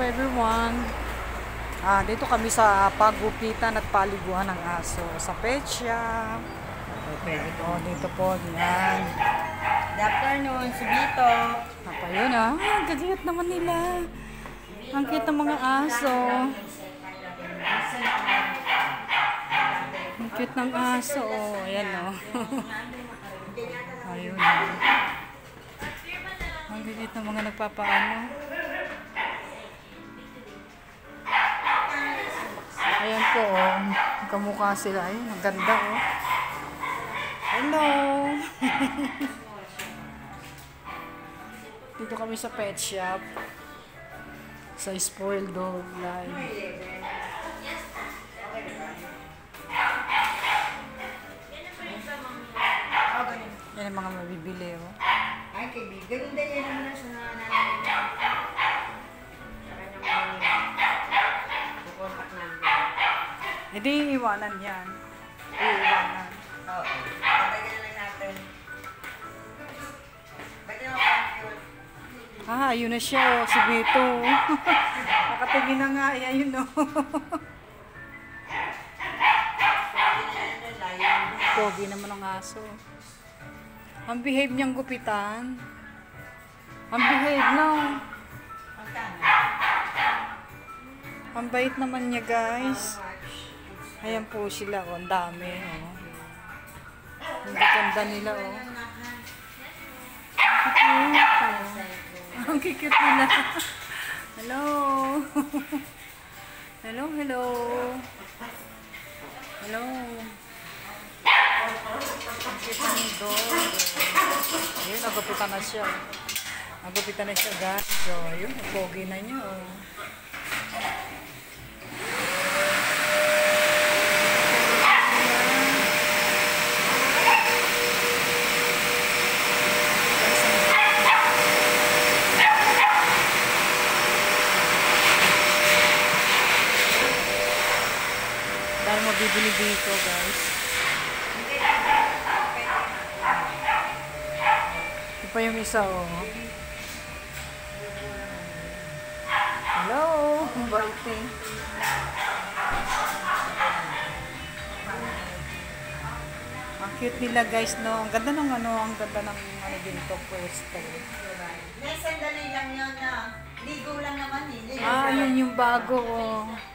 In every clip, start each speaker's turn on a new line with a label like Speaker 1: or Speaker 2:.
Speaker 1: everyone. Dito kami sa pagupitan at paliguan ng aso sa pet shop. Okay, dito po, yan.
Speaker 2: Good afternoon, Subito.
Speaker 1: Apa yun gagayat naman nila. Ang cute ng mga aso. Ang cute ng aso. Ayan ayun. Ang cute ng mga nagpapaano. Ayan po, kamukha sila. Ayun, ang ganda Hello! Dito kami sa pet shop. Sa Spoiled Dog Line. Yan ang mga mabibili
Speaker 2: Ay, kaibigan. Ganun din yan naman sa nanay.
Speaker 1: Hindi, iwanan yan. Iwanan.
Speaker 2: Oo. Pagdagan lang natin. Ba't yung cute?
Speaker 1: Ayun na siya, si Bito. Nakatingin na nga, ayun Pogi naman ang aso. Ang behave niyang gupitan. Ang behave, no? Ang bait naman niya, guys. Ayan po sila, ang dami, Ang ganda nila, Ang cute nila. Hello. Hello. Hello. Ang cute ng dog. Ayun, nagupitan na siya. Nagupitan na siya, guys. So, ayun, pogi na niya, Dahil mabibili dito, guys. Ito pa yung isa, Hello! Baiting. Ang cute nila, guys, no? Ang ganda ng ang ganda ng dito, pwesto.
Speaker 2: May sandali lang yun ligo lang naman
Speaker 1: Ayun yung bago,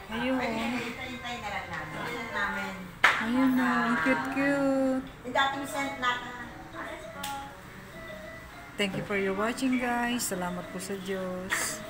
Speaker 1: Ayun.
Speaker 2: Hintay na lang natin. Yun namin.
Speaker 1: Ayun ang cute.
Speaker 2: Yung dating scent natin.
Speaker 1: Thank you for your watching, guys. Salamat po sa Diyos.